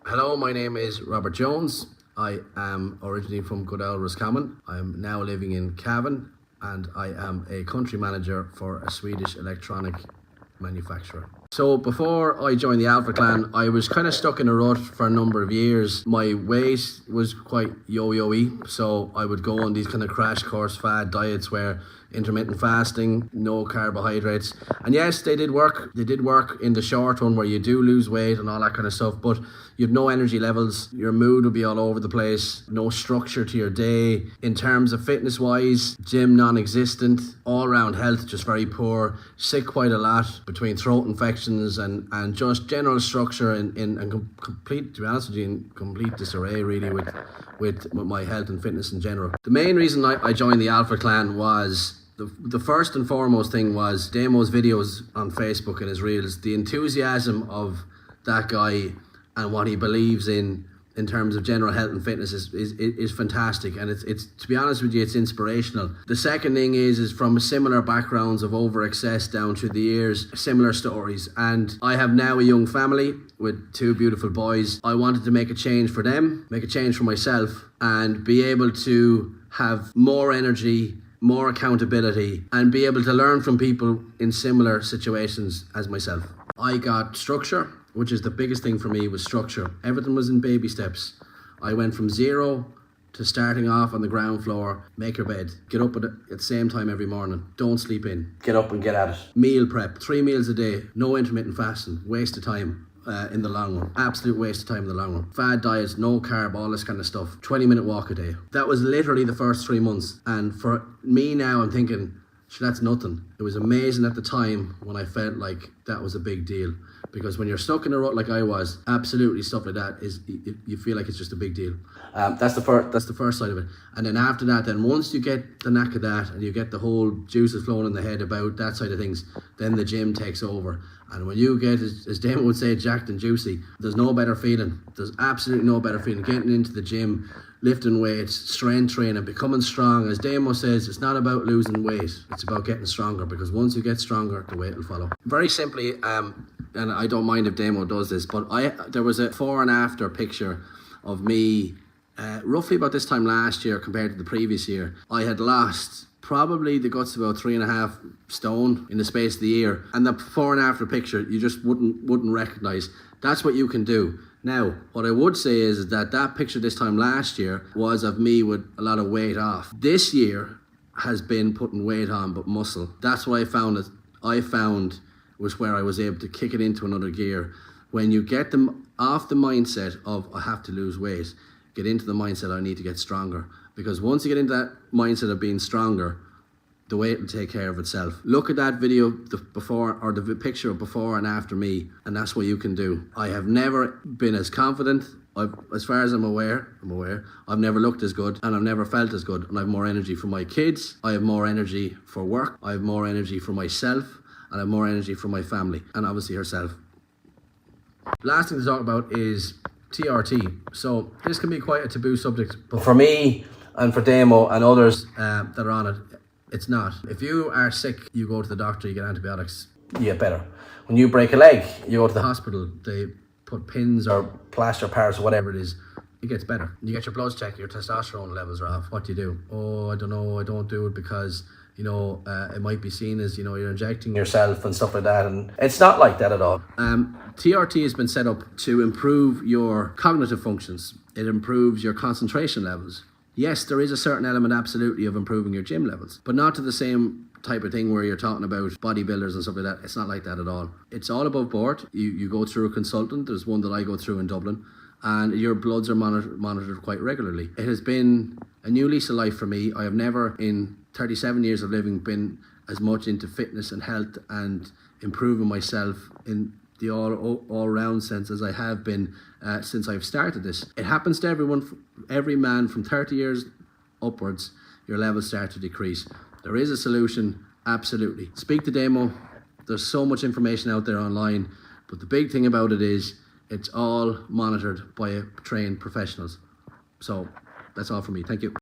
Hello, my name is Robert Jones. I am originally from Goodell, Roscommon. I am now living in Cavan and I am a country manager for a Swedish electronic manufacturer. So before I joined the Alpha Clan, I was kind of stuck in a rut for a number of years. My weight was quite yo-yo-y, so I would go on these kind of crash course fad diets where intermittent fasting, no carbohydrates. And yes, they did work. They did work in the short run where you do lose weight and all that kind of stuff, but you have no energy levels. Your mood will be all over the place. No structure to your day. In terms of fitness wise, gym non-existent. All round health just very poor. Sick quite a lot between throat infections and just general structure and complete, to be honest with you, in complete disarray really with my health and fitness in general. The main reason I joined the Alpha Clan was the first and foremost thing was Damo's videos on Facebook and his reels. The enthusiasm of that guy and what he believes in terms of general health and fitness is fantastic, and it's to be honest with you, it's inspirational. The second thing is from similar backgrounds of over excess down through the years, similar stories, and I have now a young family with two beautiful boys. I wanted to make a change for them, make a change for myself, and be able to have more energy, more accountability, and be able to learn from people in similar situations as myself. I got structure, which is the biggest thing for me, was structure. Everything was in baby steps. I went from zero to starting off on the ground floor. Make your bed. Get up at the same time every morning. Don't sleep in. Get up and get at it. Meal prep. 3 meals a day. No intermittent fasting. Waste of time. In the long run. Absolute waste of time in the long run. Fad diets, no carb, all this kind of stuff. 20-minute walk a day. That was literally the first 3 months. And for me now, I'm thinking, that's nothing. It was amazing at the time when I felt like that was a big deal. Because when you're stuck in a rut like I was, absolutely stuff like that is, you feel like it's just a big deal. That's the first side of it. And then after that, then once you get the knack of that and you get the whole juices flowing in the head about that side of things, then the gym takes over. And when you get, as Damon would say, jacked and juicy, there's no better feeling. There's absolutely no better feeling. Getting into the gym, lifting weights, strength training, becoming strong. As Damo says, it's not about losing weight. It's about getting stronger, because once you get stronger, the weight will follow. Very simply, and I don't mind if Damo does this, but there was a before and after picture of me roughly about this time last year compared to the previous year. I had lost probably the guts about 3.5 stone in the space of the year, and the before and after picture you just wouldn't recognize. That's what you can do. Now, what I would say is that picture this time last year was of me with a lot of weight off. This year has been putting weight on, but muscle. That's what I found was where I was able to kick it into another gear. When you get them off the mindset of I have to lose weight, get into the mindset I need to get stronger. Because once you get into that mindset of being stronger, the weight will take care of itself. Look at that video, the before, or the picture of before and after me, and that's what you can do. I have never been as confident. As far as I'm aware, I've never looked as good and I've never felt as good. And I have more energy for my kids. I have more energy for work. I have more energy for myself. And I have more energy for my family. And obviously herself. Last thing to talk about is TRT. So this can be quite a taboo subject. But for me and for Damo and others that are on it, it's not. If you are sick, you go to the doctor, you get antibiotics, you get better. When you break a leg, you go to the hospital, they put pins or plaster parts or whatever it is, it gets better. You get your bloods checked, your testosterone levels are off. What do you do? Oh, I don't know, I don't do it because, you know, it might be seen as, you know, you're injecting yourself and stuff like that, and it's not like that at all. TRT has been set up to improve your cognitive functions. It improves your concentration levels. Yes, there is a certain element absolutely of improving your gym levels, but not to the same type of thing where you're talking about bodybuilders and stuff like that. It's not like that at all. It's all above board. You go through a consultant. There's one that I go through in Dublin, and your bloods are monitored quite regularly. It has been a new lease of life for me. I have never in 37 years of living been as much into fitness and health and improving myself in the all-round sense as I have been since I've started this. It happens to everyone, every man from 30 years upwards, your levels start to decrease. There is a solution, absolutely. Speak to Damo. There's so much information out there online, but the big thing about it is it's all monitored by trained professionals. So that's all from me. Thank you.